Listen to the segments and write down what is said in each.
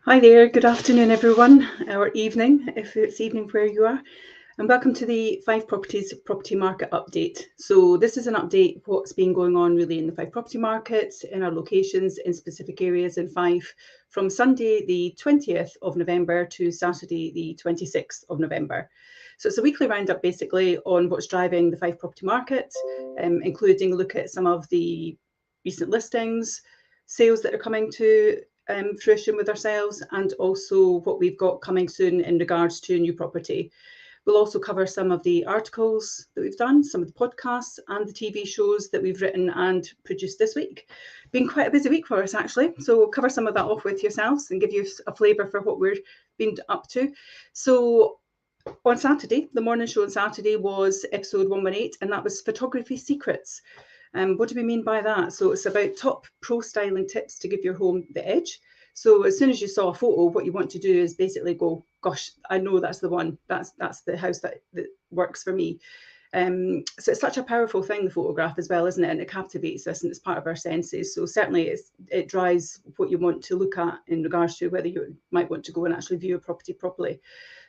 Hi there, good afternoon everyone, or evening if it's evening where you are, and welcome to the Fife Properties property market update. So this is an update what's been going on really in the Fife property market, in our locations, in specific areas in Fife, from Sunday the 20th of November to Saturday the 26th of November. So it's a weekly roundup basically on what's driving the Fife property market, including a look at some of the recent listings, sales that are coming to fruition with ourselves, and also what we've got coming soon in regards to new property. We'll also cover some of the articles that we've done, some of the podcasts and the TV shows that we've written and produced this week. Been quite a busy week for us actually, so we'll cover some of that off with yourselves and give you a flavour for what we've been up to. So on Saturday, the morning show on Saturday was episode 118, and that was photography secrets. What do we mean by that? So it's about top pro styling tips to give your home the edge. So as soon as you saw a photo, what you want to do is basically go, gosh, I know that's the one. That's the house that works for me. So it's such a powerful thing, the photograph as well, isn't it? And it captivates us and it's part of our senses. So certainly it drives what you want to look at in regards to whether you might want to go and actually view a property properly.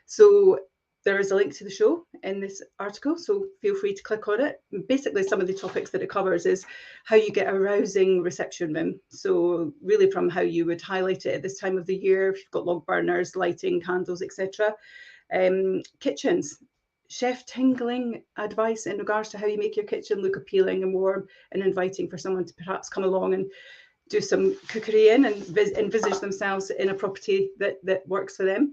So there is a link to the show in this article, so feel free to click on it. Basically, some of the topics that it covers is how you get a rousing reception room. So really from how you would highlight it at this time of the year, if you've got log burners, lighting, candles, etc. Kitchens, chef tingling advice in regards to how you make your kitchen look appealing and warm and inviting for someone to perhaps come along and do some cookery in and envisage themselves in a property that works for them.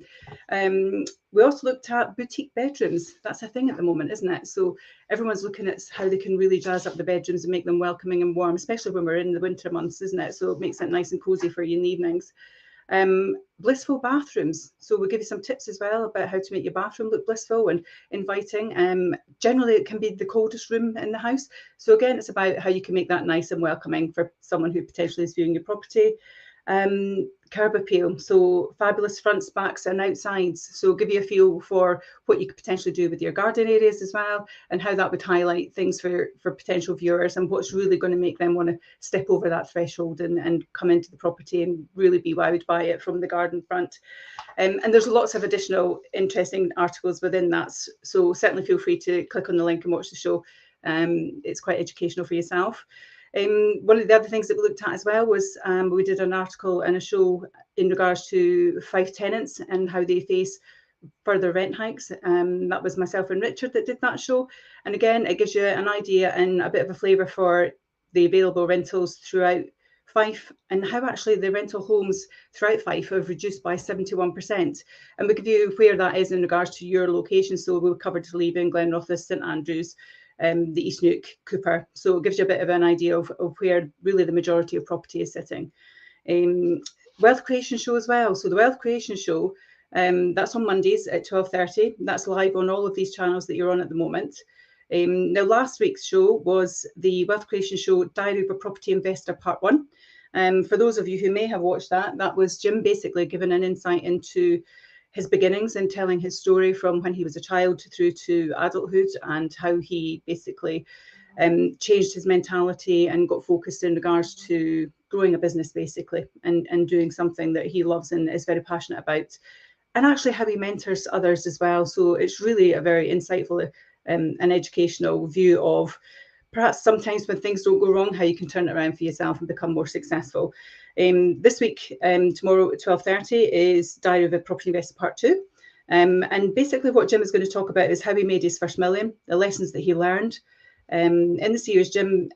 We also looked at boutique bedrooms. That's a thing at the moment, isn't it? So everyone's looking at how they can really jazz up the bedrooms and make them welcoming and warm, especially when we're in the winter months, isn't it? So it makes it nice and cozy for you in the evenings. Blissful bathrooms. So we'll give you some tips as well about how to make your bathroom look blissful and inviting. Generally, it can be the coldest room in the house. So again, it's about how you can make that nice and welcoming for someone who potentially is viewing your property. Curb appeal, so fabulous fronts, backs and outsides, so give you a feel for what you could potentially do with your garden areas as well, and how that would highlight things for potential viewers and what's really going to make them want to step over that threshold and come into the property and really be wowed by it from the garden front. And there's lots of additional interesting articles within that, so certainly feel free to click on the link and watch the show. It's quite educational for yourself. One of the other things that we looked at as well was we did an article and a show in regards to Fife tenants and how they face further rent hikes. That was myself and Richard that did that show. And again, it gives you an idea and a bit of a flavour for the available rentals throughout Fife and how actually the rental homes throughout Fife have reduced by 71%. And we give you where that is in regards to your location. So we'll cover Leaven, Glenrothes, St Andrews, the East Neuk, Cooper. So it gives you a bit of an idea of where really the majority of property is sitting. Wealth creation show as well. So the wealth creation show, that's on Mondays at 12:30. That's live on all of these channels that you're on at the moment. Now, last week's show was the Wealth Creation Show Diary of a Property Investor Part 1. For those of you who may have watched that, that was Jim basically giving an insight into his beginnings and telling his story from when he was a child through to adulthood and how he basically changed his mentality and got focused in regards to growing a business basically and doing something that he loves and is very passionate about, and actually how he mentors others as well. So it's really a very insightful and educational view of perhaps sometimes when things don't go wrong, how you can turn it around for yourself and become more successful. This week, tomorrow at 12:30 is Diary of a Property Investor Part 2. And basically what Jim is going to talk about is how he made his first million, the lessons that he learned. In the series, Jim,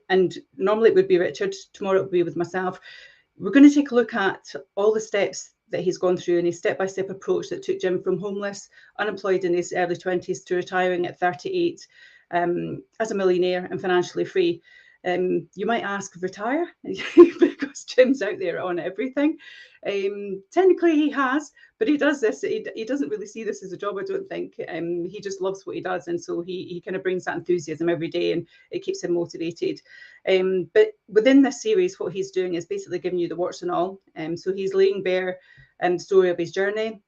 and normally it would be Richard, tomorrow it will be with myself. We're going to take a look at all the steps that he's gone through and his step-by-step approach that took Jim from homeless, unemployed in his early 20s to retiring at 38 as a millionaire and financially free. You might ask, retire? Because Jim's out there on everything. Technically he has, but he does this, he doesn't really see this as a job, I don't think. He just loves what he does, and so he kind of brings that enthusiasm every day and it keeps him motivated. But within this series, what he's doing is basically giving you the warts and all. So he's laying bare the story of his journey,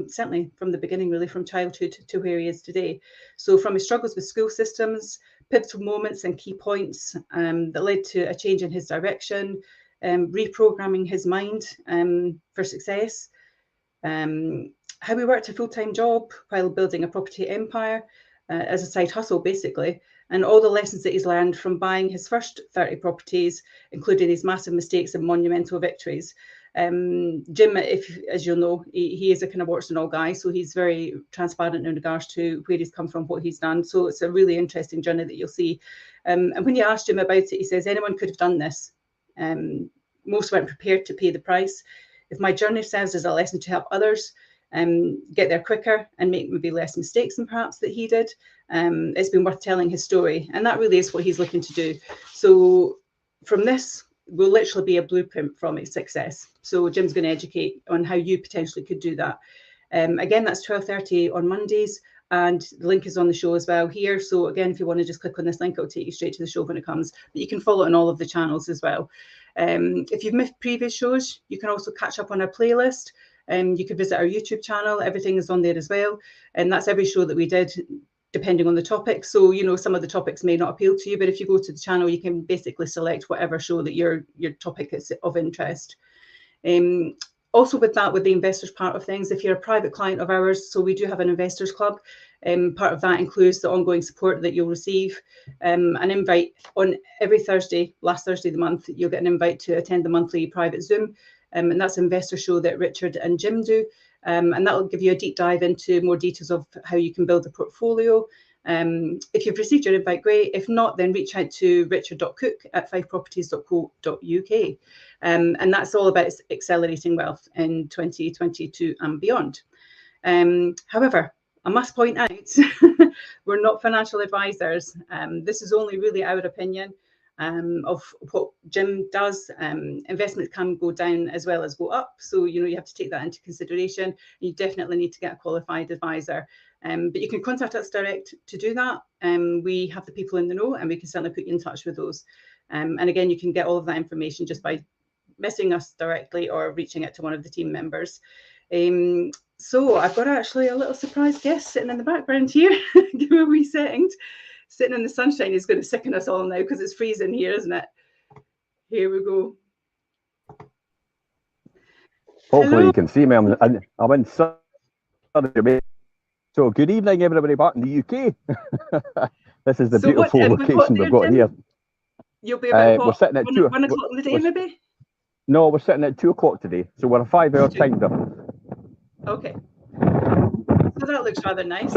certainly from the beginning, really, from childhood to where he is today. So from his struggles with school systems, pivotal moments and key points that led to a change in his direction, reprogramming his mind for success, how he worked a full-time job while building a property empire as a side hustle, basically, and all the lessons that he's learned from buying his first 30 properties, including these massive mistakes and monumental victories. Jim, as you'll know, he is a kind of warts and all guy, so he's very transparent in regards to where he's come from, what he's done. So it's a really interesting journey that you'll see. And when you asked Jim about it, he says, anyone could have done this. Most weren't prepared to pay the price. If my journey serves as a lesson to help others get there quicker and make maybe less mistakes than perhaps that he did, it's been worth telling his story. And that really is what he's looking to do. So from this will literally be a blueprint from his success. So Jim's going to educate on how you potentially could do that. Again, that's 12:30 on Mondays, and the link is on the show as well here. So again, if you want to just click on this link, it'll take you straight to the show when it comes, but you can follow it on all of the channels as well. If you've missed previous shows, you can also catch up on our playlist. You could visit our YouTube channel. Everything is on there as well. And that's every show that we did, depending on the topic. So, you know, some of the topics may not appeal to you, but if you go to the channel, you can basically select whatever show that your topic is of interest. Also with that, with the investors part of things, if you're a private client of ours, so we do have an investors club. Part of that includes the ongoing support that you'll receive, an invite on every Thursday, last Thursday of the month, you'll get an invite to attend the monthly private Zoom. And that's an investor show that Richard and Jim do. And that will give you a deep dive into more details of how you can build a portfolio. If you've received your invite, great. If not, then reach out to richard.cook@fifeproperties.co.uk. And that's all about accelerating wealth in 2022 and beyond. However, I must point out, we're not financial advisors. This is only really our opinion of what Jim does. Investments can go down as well as go up. So, you know, you have to take that into consideration. You definitely need to get a qualified advisor. But you can contact us direct to do that. We have the people in the know, and we can certainly put you in touch with those. And again, you can get all of that information just by messaging us directly or reaching out to one of the team members. So I've got actually a little surprise guest sitting in the background here. Give him a wee second. Sitting in the sunshine is going to sicken us all now because it's freezing here, isn't it? Here we go. Hopefully Hello. You can see me. I'm in Surrey. So good evening, everybody back in the UK. This is the beautiful location we've got here. You'll be about we're sitting at 1 o'clock in the day, maybe? No, we're sitting at 2 o'clock today. So we're a 5-hour time difference. Okay. So that looks rather nice.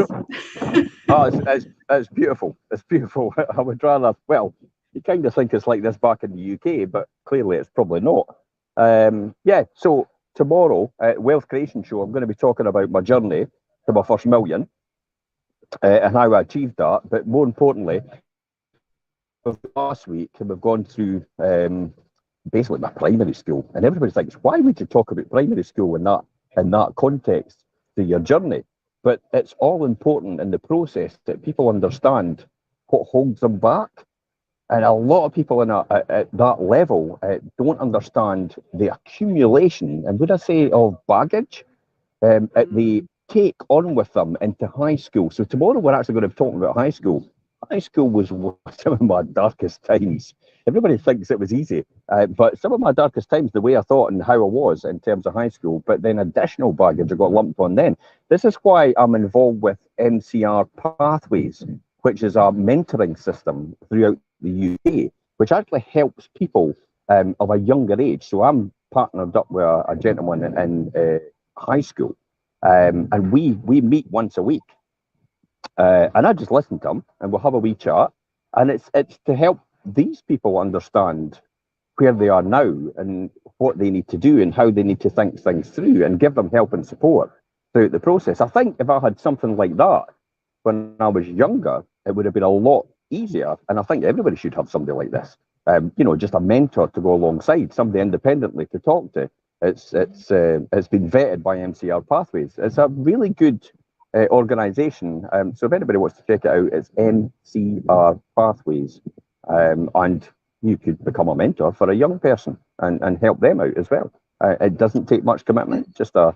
It's beautiful. It's beautiful. I would rather, well, you kind of think it's like this back in the UK, but clearly it's probably not. Yeah, so tomorrow at Wealth Creation Show, I'm going to be talking about my journey to my first million and how I achieved that. But more importantly, last week we've gone through basically my primary school, and everybody thinks, why would you talk about primary school in that context to your journey? But it's all important in the process that people understand what holds them back. And a lot of people at that level don't understand the accumulation, and would I say of baggage, they take on with them into high school. So tomorrow we're actually going to be talking about high school. High school was some of my darkest times. Everybody thinks it was easy, but some of my darkest times, the way I thought and how I was in terms of high school, but then additional baggage I got lumped on then. This is why I'm involved with MCR Pathways, which is a mentoring system throughout the UK, which actually helps people of a younger age. So I'm partnered up with a gentleman in high school, and we meet once a week. And I just listen to them, and we'll have a wee chat. And it's to help these people understand where they are now and what they need to do and how they need to think things through, and give them help and support throughout the process. I think if I had something like that when I was younger, it would have been a lot easier. And I think everybody should have somebody like this. You know, just a mentor to go alongside, somebody independently to talk to. It's been vetted by MCR Pathways. It's a really good organisation. So if anybody wants to check it out, it's MCR Pathways, and you could become a mentor for a young person and help them out as well. It doesn't take much commitment. Just a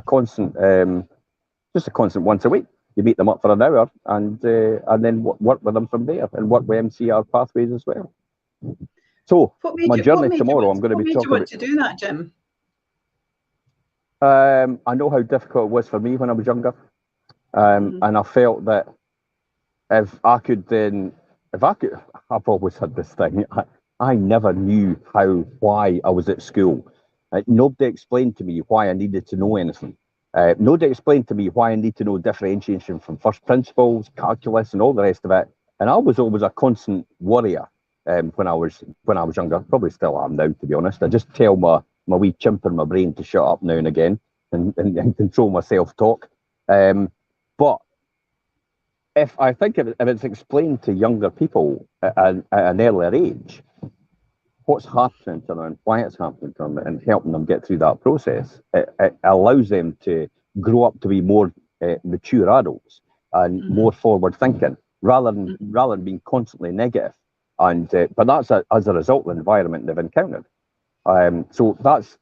constant once a week. You meet them up for an hour and then work with them from there, and work with MCR Pathways as well. So What made my you, journey tomorrow, I'm going to what be made you talking want about. to do that, Jim? I know how difficult it was for me when I was younger, and I felt that if I could, I've always had this thing. I never knew why I was at school. Nobody explained to me why I needed to know anything. Nobody explained to me why I need to know differentiation from first principles, calculus, and all the rest of it. And I was always a constant worrier when I was younger. Probably still am now, to be honest. I just tell my wee chimp in my brain to shut up now and again and control my self-talk. But if I think if it's explained to younger people at an earlier age, what's happening to them and why it's happening to them and helping them get through that process, it allows them to grow up to be more mature adults and more forward thinking rather than being constantly negative. And but that's as a result of the environment they've encountered. So that's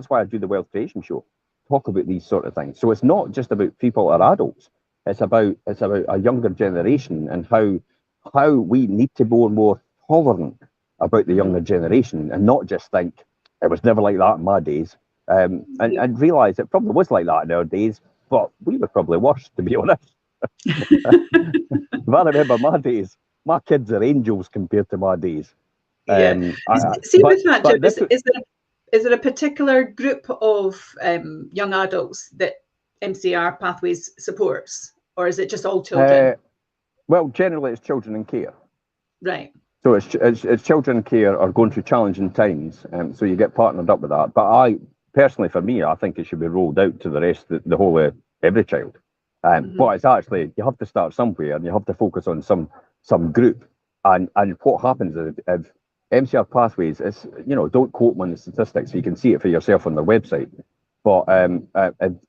why I do the Wealth Creation Show, talk about these sort of things. So it's not just about people or adults. It's about a younger generation and how we need to be more tolerant about the younger generation and not just think it was never like that in my days. And realise it probably was like that in our days, but we were probably worse, to be honest. If I remember my days, my kids are angels compared to my days. Yeah. See, with that, Jim, is there a particular group of young adults that MCR Pathways supports, or is it just all children? Well, generally it's children in care. Right. So it's children in care are going through challenging times, so you get partnered up with that. But personally, for me, I think it should be rolled out to the rest, the whole every child. But it's actually, you have to start somewhere and you have to focus on some group. And what happens is if MCR Pathways is, don't quote me on the statistics, you can see it for yourself on their website. But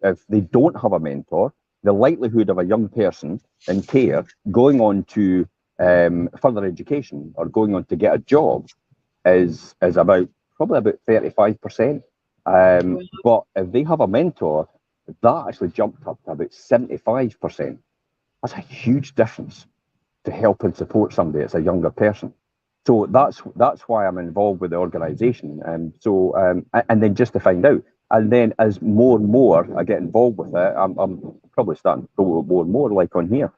if they don't have a mentor, the likelihood of a young person in care going on to further education or going on to get a job is probably about 35%. But if they have a mentor, that actually jumped up to about 75%. That's a huge difference to help and support somebody as a younger person. So that's why I'm involved with the organisation. And then just to find out, and then as more and more I get involved with it, I'm probably starting to promote more and more, like on here.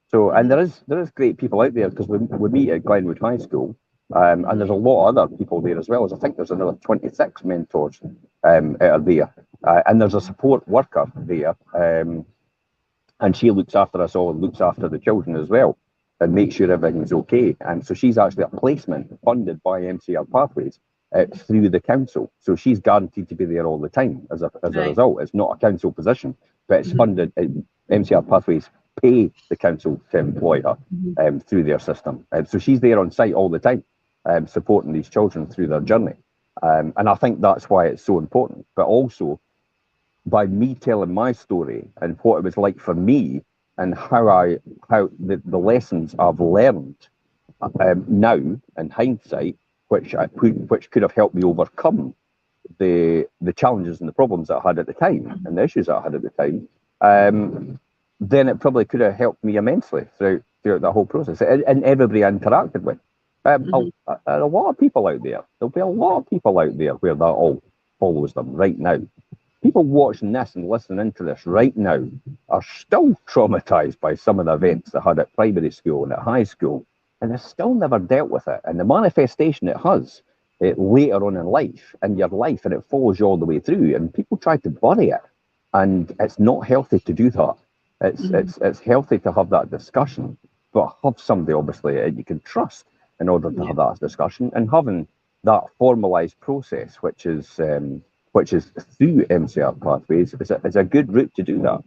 So, and there is great people out there because we meet at Glenwood High School, and there's a lot of other people there as well. As I think there's another 26 mentors are there, and there's a support worker there, and she looks after us all and looks after the children as well, and makes sure everything's okay. And so she's actually a placement funded by MCR Pathways through the council. So she's guaranteed to be there all the time as a result. It's not a council position, but it's funded. MCR Pathways pay the council to employ her through their system. So she's there on site all the time, supporting these children through their journey. And I think that's why it's so important. But also, by me telling my story and what it was like for me and how the lessons I've learned now in hindsight, which could have helped me overcome the challenges and the problems that I had at the time and the issues that I had at the time, then it probably could have helped me immensely throughout that whole process and everybody I interacted with. A lot of people out there, there'll be a lot of people out there where that all follows them right now. People watching this and listening to this right now are still traumatized by some of the events they had at primary school and at high school, and they've still never dealt with it. And the manifestation it has later on in life, and it follows you all the way through, and people try to bury it. And it's not healthy to do that. It's healthy to have that discussion, but have somebody obviously you can trust in order to have that discussion, and having that formalized process, which is through MCR Pathways, is a good route to do that.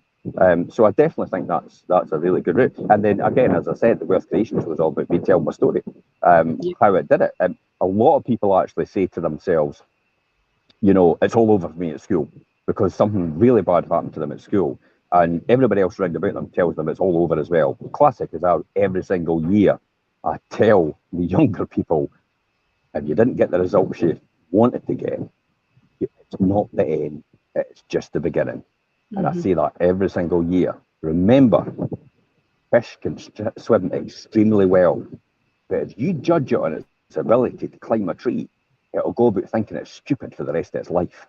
So I definitely think that's a really good route. And then again, as I said, the Wealth Creation Show was all about me telling my story, how it did it. A lot of people actually say to themselves, it's all over for me at school because something really bad happened to them at school. And everybody else around about them tells them it's all over as well. Classic is how every single year I tell the younger people, if you didn't get the results you wanted to get, it's not the end, it's just the beginning. And I say that every single year. Remember, fish can swim extremely well, but if you judge it on its ability to climb a tree, it'll go about thinking it's stupid for the rest of its life.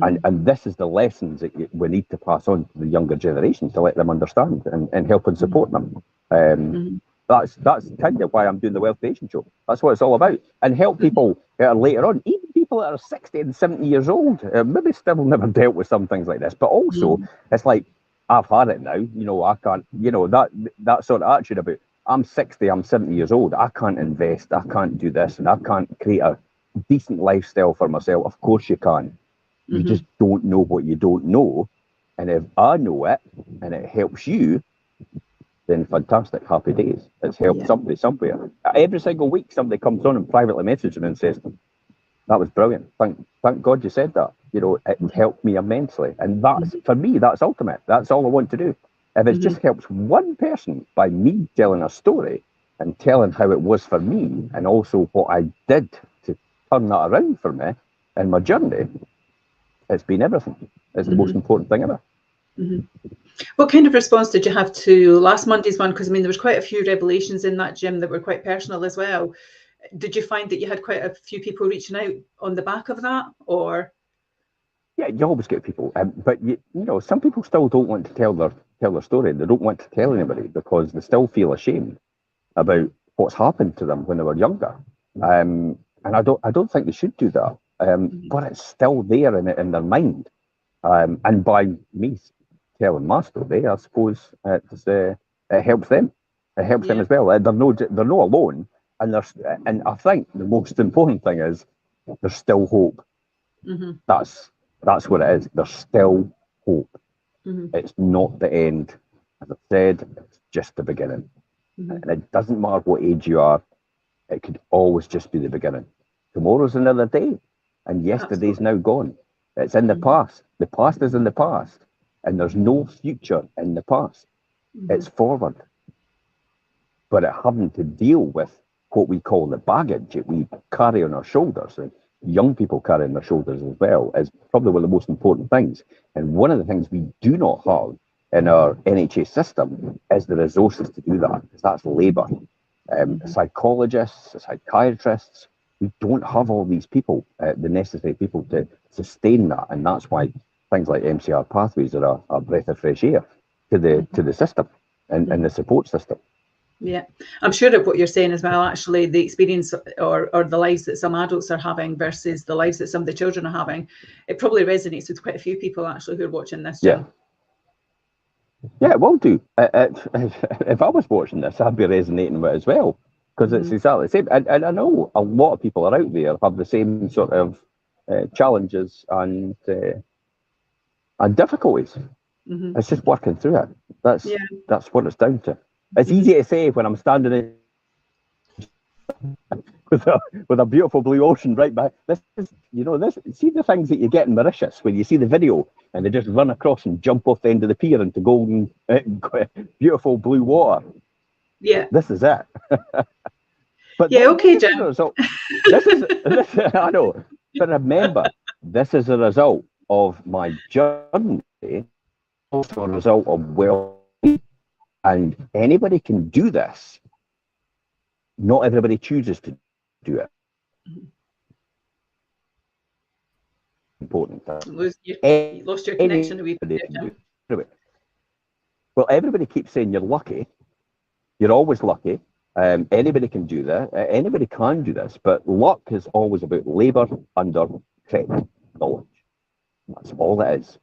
And this is the lessons that we need to pass on to the younger generations to let them understand and help and support them. That's kind of why I'm doing the Wealth Creation Show. That's what it's all about. And help people that are later on, even people that are 60 and 70 years old, maybe still never dealt with some things like this, but also it's like, I've had it now, I can't, that sort of attitude about, I'm 60, I'm 70 years old, I can't invest, I can't do this, and I can't create a decent lifestyle for myself. Of course you can. You just don't know what you don't know. And if I know it and it helps you, then fantastic, happy days. It's helped somebody somewhere. Every single week, somebody comes on and privately messages me and says, that was brilliant. Thank God you said that. It helped me immensely. And that's, for me, that's ultimate. That's all I want to do. If it just helps one person by me telling a story and telling how it was for me and also what I did to turn that around for me in my journey, it's been everything. It's the most important thing ever. What kind of response did you have to last Monday's one? Because, I mean, there was quite a few revelations in that, Jim, that were quite personal as well. Did you find that you had quite a few people reaching out on the back of that, or? Yeah, you always get people, but some people still don't want to tell their story. They don't want to tell anybody because they still feel ashamed about what's happened to them when they were younger. And I don't think they should do that. But it's still there in their mind. And by me telling my story, I suppose it helps them. It helps them as well. They're no alone. And I think the most important thing is there's still hope. That's what it is. There's still hope. It's not the end. As I've said, it's just the beginning. And it doesn't matter what age you are. It could always just be the beginning. Tomorrow's another day. And yesterday's now gone. It's in the past. The past is in the past. And there's no future in the past. It's forward. But having to deal with what we call the baggage that we carry on our shoulders, and young people carry on their shoulders as well, is probably one of the most important things. And one of the things we do not have in our NHS system is the resources to do that, because that's labour. Psychologists, psychiatrists, we don't have all these people, the necessary people to sustain that, and that's why things like MCR pathways are a breath of fresh air to the system and the support system. Yeah, I'm sure that what you're saying as well, actually, the experience or the lives that some adults are having versus the lives that some of the children are having, it probably resonates with quite a few people actually who are watching this. Jim. Yeah, it will do. If I was watching this, I'd be resonating with it as well, because it's exactly the same. And I know a lot of people are out there have the same sort of challenges and difficulties. It's just working through it. That's what it's down to. It's easy to say when I'm standing in with a beautiful blue ocean right by. This is, see the things that you get in Mauritius when you see the video and they just run across and jump off the end of the pier into golden, beautiful blue water. Yeah, this is it. But okay, Jim. This is I know, but remember, this is a result of my journey, also a result of well-being. And anybody can do this. Not everybody chooses to do it. Important. You lost your connection a wee bit. Well, everybody keeps saying you're lucky. You're always lucky. Anybody can do that. Anybody can do this. But luck is always about labour under credit knowledge. That's all it is.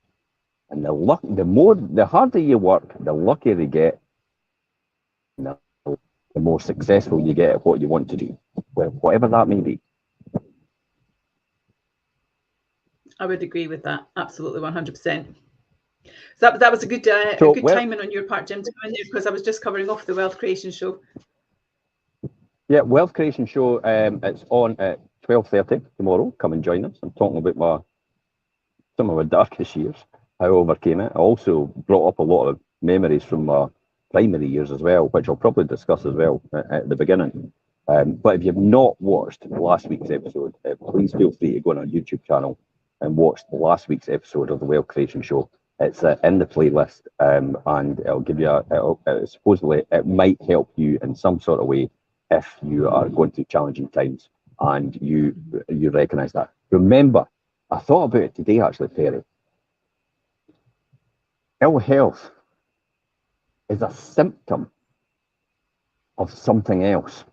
And the harder you work, the luckier you get. The more successful you get at what you want to do, whatever that may be. I would agree with that, absolutely, 100%. So that was a good timing on your part, Jim, to go in there, because I was just covering off the Wealth Creation Show. Yeah, Wealth Creation Show. It's on at 12:30 tomorrow. Come and join us. I'm talking about some of my darkest years, how I overcame it. I also brought up a lot of memories from my primary years as well, which I'll probably discuss as well at the beginning. But if you've not watched last week's episode, please feel free to go on our YouTube channel and watch last week's episode of the Wealth Creation Show. It's in the playlist, and it'll give you supposedly it might help you in some sort of way if you are going through challenging times and you recognise that. Remember, I thought about it today actually, Perry. Ill health is a symptom of something else.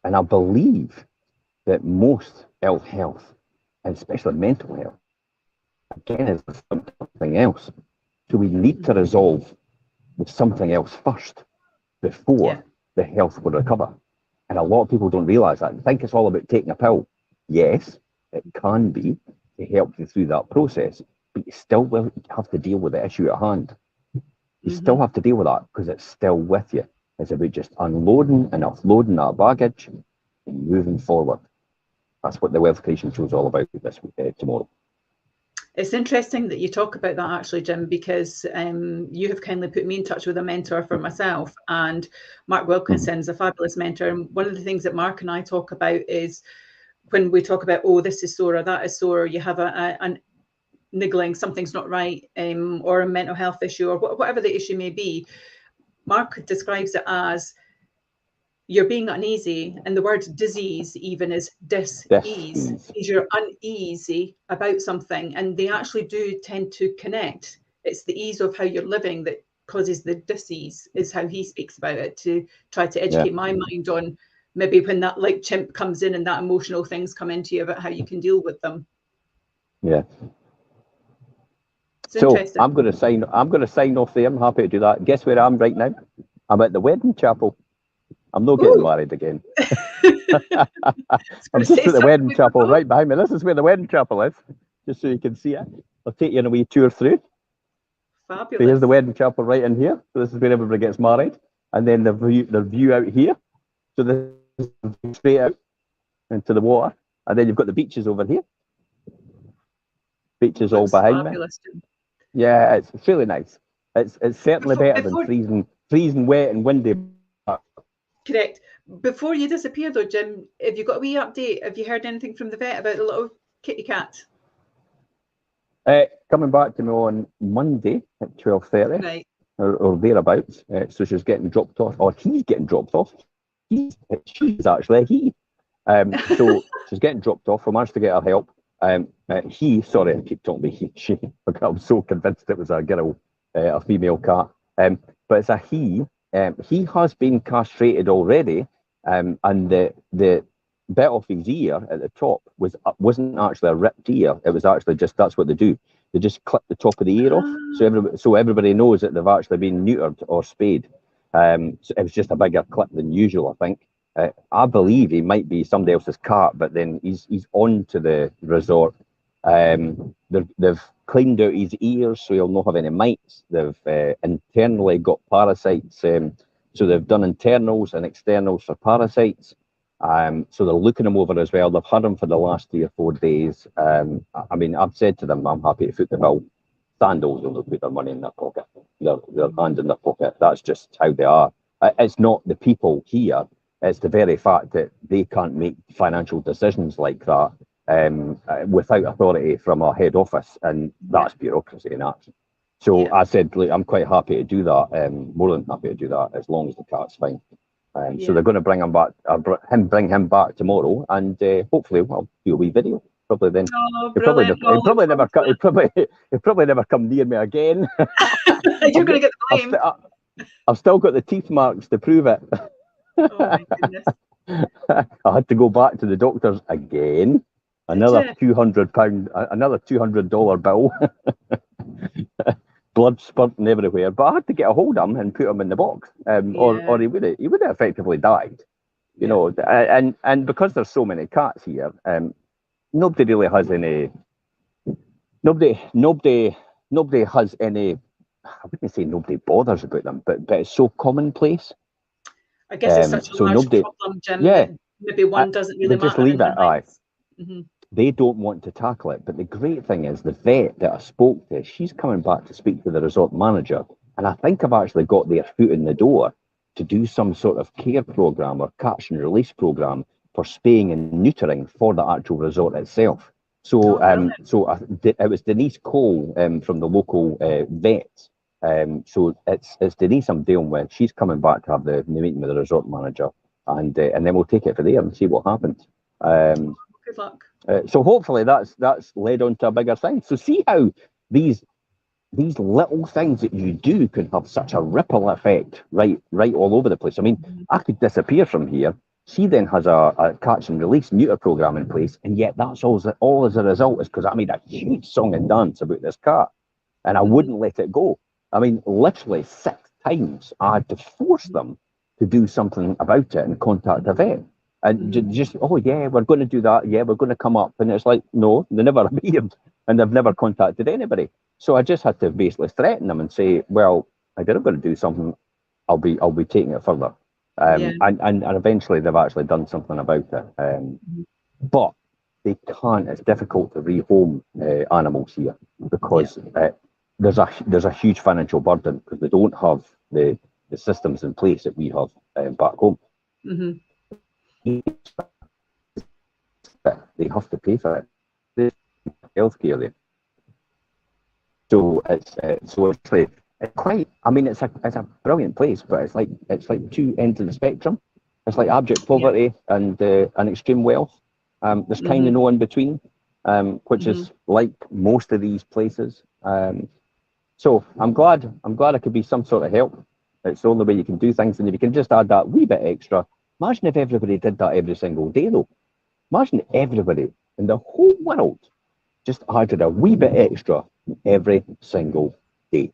And I believe that most ill health, and especially mental health, again, is a symptom of something else. So we need to resolve with something else first before the health will recover. And a lot of people don't realise that and think it's all about taking a pill. Yes, it can be to help you through that process, but you still will have to deal with the issue at hand. You still have to deal with that because it's still with you. It's about just unloading and offloading that baggage and moving forward. That's what the Wealth Creation Show is all about this tomorrow. It's interesting that you talk about that actually, Jim, because you have kindly put me in touch with a mentor for myself, and Mark Wilkinson's a fabulous mentor. And one of the things that Mark and I talk about is when we talk about, oh, this is sore or that is sore, you have a niggling, something's not right, or a mental health issue, or whatever the issue may be. Mark describes it as you're being uneasy, and the word disease even is dis-ease. You're uneasy about something, and they actually do tend to connect. It's the ease of how you're living that causes the dis-ease, is how he speaks about it, to try to educate my mind on maybe when that like chimp comes in and that emotional things come into you about how you can deal with them. Yeah. It's so interesting. I'm going to sign off there. I'm happy to do that. Guess where I am right now? I'm at the wedding chapel. I'm not getting married again. I'm just at the wedding chapel right behind me. This is where the wedding chapel is, just so you can see it. I'll take you on a wee tour through. Fabulous. So here's the wedding chapel right in here. So this is where everybody gets married. And then the view out here. So this is straight out into the water. And then you've got the beaches over here. Beaches all behind me. Yeah, it's really nice. It's certainly better than freezing wet and windy. Correct. Before you disappear though, Jim, have you got a wee update? Have you heard anything from the vet about the little kitty cat? Coming back to me on Monday at 12:30, right, or thereabouts. So she's getting dropped off, or he's getting dropped off. She's actually a he. So she's getting dropped off. I managed to get her help. Sorry, I keep talking about he, she. I'm so convinced it was a girl, a female cat. But it's a he. He has been castrated already, and the bit off his ear at the top wasn't actually a ripped ear. It was actually just, that's what they do. They just clip the top of the ear off, so everybody knows that they've actually been neutered or spayed. So it was just a bigger clip than usual, I think. I believe he might be somebody else's cat, but then he's on to the resort. They've cleaned out his ears so he'll not have any mites. They've internally got parasites, so they've done internals and externals for parasites. So they're looking him over as well. They've had him for the last 3 or 4 days. I mean, I've said to them, I'm happy to foot the bill. Sandals will put their money in their pocket, their hand in their pocket. That's just how they are. It's not the people here. It's the very fact that they can't make financial decisions like that without authority from our head office, and that's bureaucracy in action. So I said, look, I'm quite happy to do that, more than happy to do that, as long as the cat's fine. So they're going to bring him back, bring him back tomorrow, and hopefully, well, do a wee video. Probably then. Oh, he'll probably never come near me again. You're going to get the blame. I've still got the teeth marks to prove it. Oh my goodness. I had to go back to the doctors again. Another £200, another $200 bill. Blood spurting everywhere. But I had to get a hold of him and put him in the box. Or he would have effectively died. You know, and because there's so many cats here, nobody really has any nobody has any, I wouldn't say nobody bothers about them, but it's so commonplace. I guess it's such a large problem, Jim, that maybe one doesn't really matter. Just leave it. They don't want to tackle it. But the great thing is the vet that I spoke to, she's coming back to speak to the resort manager. And I think I've actually got their foot in the door to do some sort of care program or catch and release program for spaying and neutering for the actual resort itself. So it was Denise Cole from the local vets So it's Denise I'm dealing with. She's coming back to have the meeting with the resort manager, and then we'll take it from there and see what happens. Good luck. So hopefully that's led on to a bigger thing. So see how these little things that you do can have such a ripple effect right all over the place. I mean, I could disappear from here. She then has a catch and release neuter program in place, and yet that's all as a result is because I made a huge song and dance about this cat, and I wouldn't let it go. I mean, literally 6 times I had to force them to do something about it and contact a vet. And just, oh yeah, we're going to do that. Yeah, we're going to come up. And it's like, no, they never appeared and they've never contacted anybody. So I just had to basically threaten them and say, well, if you're not going to do something, I'll be taking it further. And eventually they've actually done something about it. But they can't, it's difficult to rehome animals here because there's a huge financial burden because they don't have the systems in place that we have back home. They have to pay for it. There's healthcare there. So it's quite. I mean, it's a brilliant place, but it's like 2 ends of the spectrum. It's like abject poverty and extreme wealth. There's kind of no in between, which is like most of these places. So I'm glad I could be some sort of help. It's the only way you can do things, and if you can just add that wee bit extra. Imagine if everybody did that every single day, though. Imagine everybody in the whole world just added a wee bit extra every single day.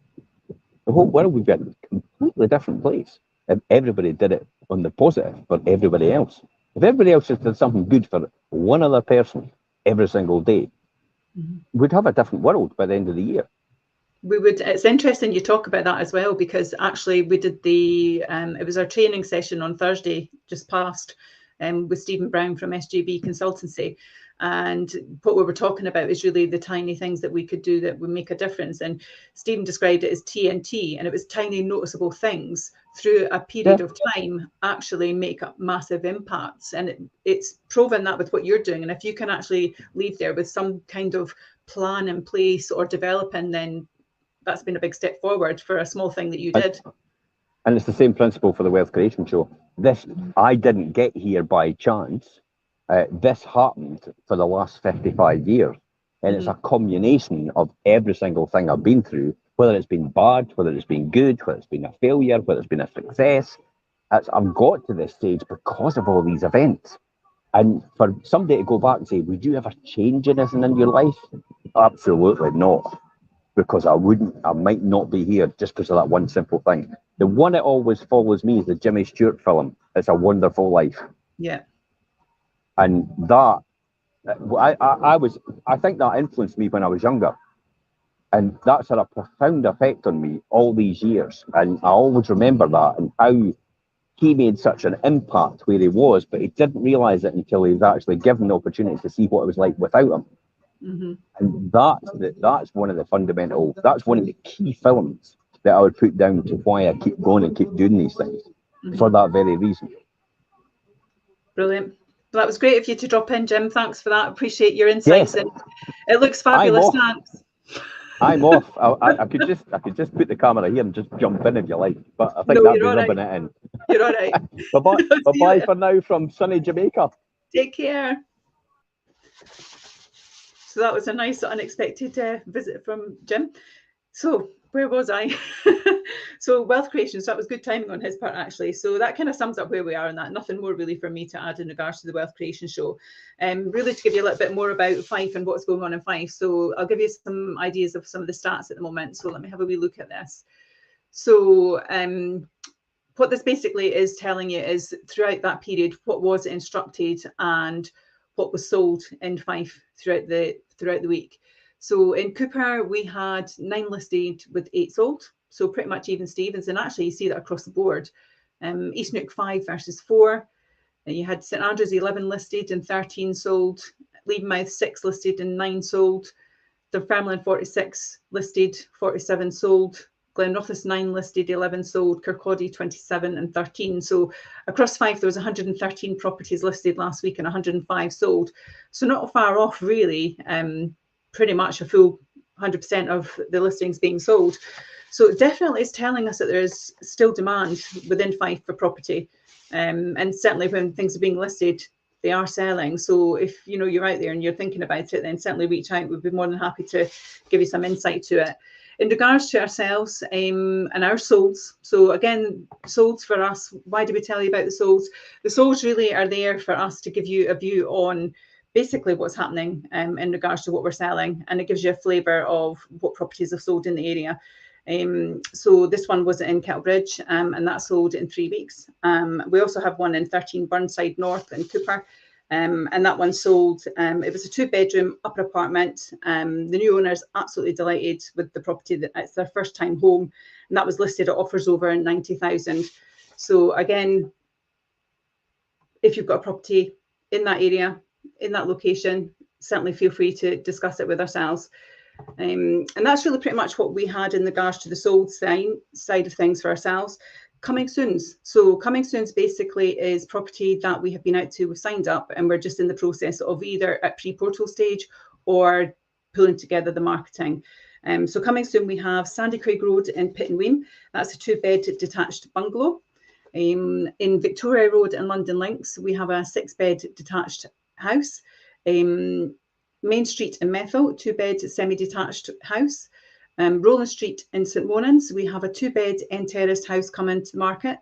The whole world would be a completely different place if everybody did it on the positive for everybody else. If everybody else just did something good for one other person every single day, we'd have a different world by the end of the year. We would. It's interesting you talk about that as well, because actually we did it was our training session on Thursday just past with Stephen Brown from SJB Consultancy, and what we were talking about is really the tiny things that we could do that would make a difference. And Stephen described it as TNT, and it was tiny noticeable things through a period of time actually make up massive impacts. And it's proven that with what you're doing. And if you can actually leave there with some kind of plan in place or developing, then that's been a big step forward for a small thing that you did. And it's the same principle for the Wealth Creation Show. This, I didn't get here by chance. This happened for the last 55 years. And it's a combination of every single thing I've been through, whether it's been bad, whether it's been good, whether it's been a failure, whether it's been a success. I've got to this stage because of all these events. And for somebody to go back and say, would you ever change anything in your life? Absolutely not. Because I might not be here just because of that one simple thing. The one that always follows me is the Jimmy Stewart film, It's a Wonderful Life. Yeah. And that, I think that influenced me when I was younger. And that's had a profound effect on me all these years. And I always remember that and how he made such an impact where he was, but he didn't realise it until he was actually given the opportunity to see what it was like without him. And that's one of the key films that I would put down to why I keep going and keep doing these things for that very reason. Brilliant. Well, that was great of you to drop in, Jim. Thanks for that. Appreciate your insights. Yes. And it looks fabulous. Thanks. I'm off. I could just put the camera here and just jump in if you like, but I think that'd be rubbing it in. You're all right. Bye for now from sunny Jamaica. Take care. So that was a nice unexpected visit from Jim. So where was I? So wealth creation. So that was good timing on his part, actually. So that kind of sums up where we are in that. Nothing more really for me to add in regards to the wealth creation show. Really to give you a little bit more about Fife and what's going on in Fife. So I'll give you some ideas of some of the stats at the moment. So let me have a wee look at this. So what this basically is telling you is throughout that period, what was instructed and what was sold in Fife throughout the week. So in Cooper, we had 9 listed with 8 sold. So pretty much even Stevens. And actually you see that across the board. East Neuk 5 versus 4. And you had St Andrews 11 listed and 13 sold. Levenmouth 6 listed and 9 sold. Dunfermline 46 listed, 47 sold. Glenrothes 9 listed, 11 sold. Kirkcaldy 27 and 13. So across Fife, there was 113 properties listed last week and 105 sold. So not far off really, pretty much a full 100% of the listings being sold. So it definitely is telling us that there is still demand within Fife for property. And certainly when things are being listed, they are selling. So if you're out there and you're thinking about it, then certainly reach out. We'd be more than happy to give you some insight to it. In regards to ourselves and our solds, so again, solds for us, why do we tell you about the solds? The solds really are there for us to give you a view on basically what's happening in regards to what we're selling, and it gives you a flavour of what properties have sold in the area. So this one was in Kettlebridge, and that sold in 3 weeks. We also have one in 13 Burnside North in Cooper, and that one sold. It was a 2-bedroom upper apartment. The new owner's absolutely delighted with the property. That it's their first time home, and that was listed at offers over 90,000. So again, if you've got a property in that area, in that location, certainly feel free to discuss it with ourselves. And that's really pretty much what we had in regards to the sold side of things for ourselves. Coming soons. So coming soons basically is property that we have been out to, we've signed up, and we're just in the process of either at pre-portal stage or pulling together the marketing. So coming soon, we have Sandy Craig Road in Pittenweem. That's a 2-bed detached bungalow. In Victoria Road and London Links, we have a 6-bed detached house. Main Street in Methil, 2-bed semi-detached house. Rowland Street in St Monans, we have a 2-bed end terraced house coming to the market.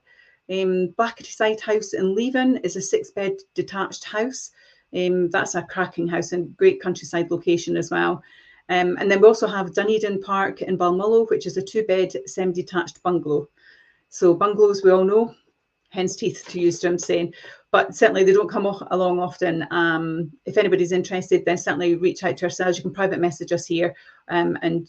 Blacketty House in Leven is a 6-bed detached house. That's a cracking house and great countryside location as well. And then we also have Dunedin Park in Balmullo, which is a 2-bed semi-detached bungalow. So bungalows, we all know, hen's teeth to use Jim saying, but certainly they don't come along often. If anybody's interested, then certainly reach out to ourselves. You can private message us here, and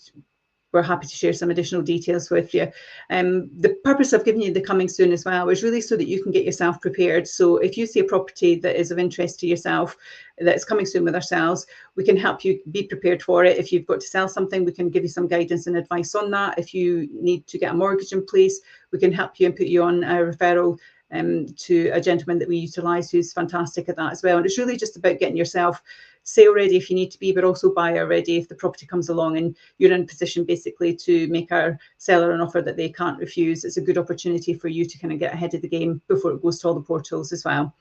we're happy to share some additional details with you. The purpose of giving you the coming soon as well is really so that you can get yourself prepared. So if you see a property that is of interest to yourself, that's coming soon with ourselves, we can help you be prepared for it. If you've got to sell something, we can give you some guidance and advice on that. If you need to get a mortgage in place, we can help you and put you on a referral to a gentleman that we utilise who's fantastic at that as well. And it's really just about getting yourself sale ready if you need to be, but also buyer ready if the property comes along and you're in a position basically to make our seller an offer that they can't refuse. It's a good opportunity for you to kind of get ahead of the game before it goes to all the portals as well.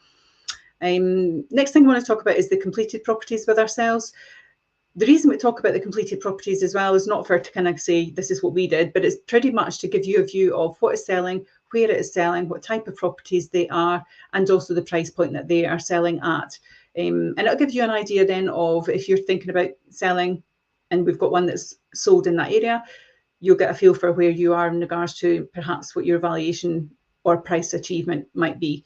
Next thing I want to talk about is the completed properties with ourselves. The reason we talk about the completed properties as well is not for to kind of say this is what we did, but it's pretty much to give you a view of what is selling, where it is selling, what type of properties they are, and also the price point that they are selling at. And it'll give you an idea then of if you're thinking about selling and we've got one that's sold in that area, you'll get a feel for where you are in regards to perhaps what your valuation or price achievement might be.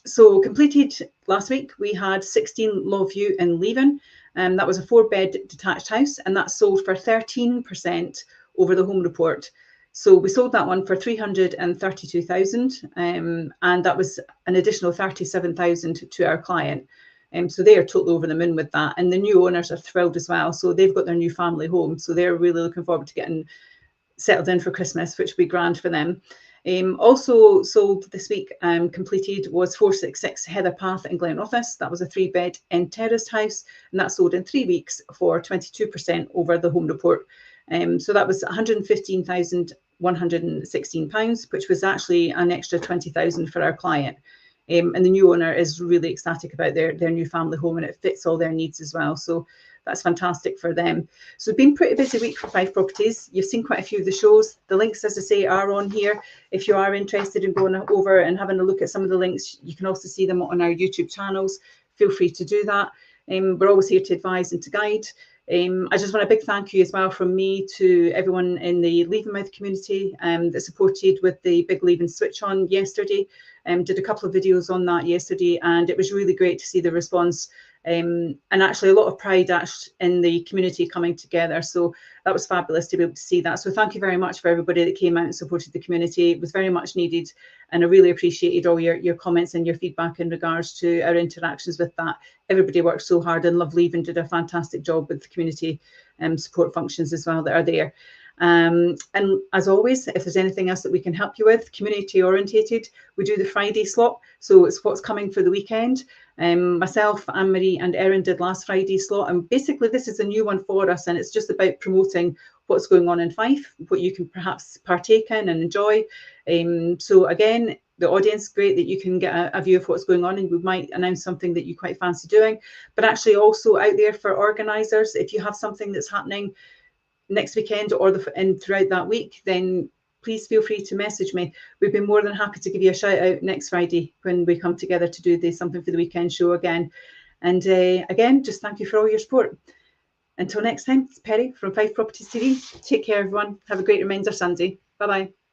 So completed last week, we had 16 Lawview in Leven. That was a 4-bed detached house, and that sold for 13% over the home report. So we sold that one for 332,000, and that was an additional 37,000 to our client. So they are totally over the moon with that, and the new owners are thrilled as well. So they've got their new family home, so they're really looking forward to getting settled in for Christmas, which will be grand for them. Also sold this week, completed, was 466 Heather Path in Glenrothes. That was a 3-bed end terraced house, and that sold in 3 weeks for 22% over the home report. So that was £115,116, which was actually an extra 20,000 for our client. And the new owner is really ecstatic about their new family home, and it fits all their needs as well. So that's fantastic for them. So it's been a pretty busy week for Fife Properties. You've seen quite a few of the shows. The links, as I say, are on here. If you are interested in going over and having a look at some of the links, you can also see them on our YouTube channels. Feel free to do that. We're always here to advise and to guide. I just want a big thank you as well from me to everyone in the Levenmouth community that supported with the big Leven switch on yesterday. Did a couple of videos on that yesterday, and it was really great to see the response, and actually a lot of pride in the community coming together. So that was fabulous to be able to see that. So thank you very much for everybody that came out and supported the community. It was very much needed, and I really appreciated all your comments and your feedback in regards to our interactions with that. Everybody worked so hard, and Love Leven did a fantastic job with the community support functions as well that are there. And as always, if there's anything else that we can help you with, community orientated, we do the Friday slot. So it's what's coming for the weekend. Myself, Anne-Marie and Erin did last Friday's slot, and basically this is a new one for us, and it's just about promoting what's going on in Fife, what you can perhaps partake in and enjoy. So again, the audience, great that you can get a view of what's going on, and we might announce something that you quite fancy doing. But actually also out there for organisers, if you have something that's happening next weekend or throughout that week, then please feel free to message me. We'd be more than happy to give you a shout out next Friday when we come together to do the Something for the Weekend show again. And again, just thank you for all your support. Until next time, it's Perry from Fife Properties TV. Take care, everyone. Have a great remainder Sunday. Bye-bye.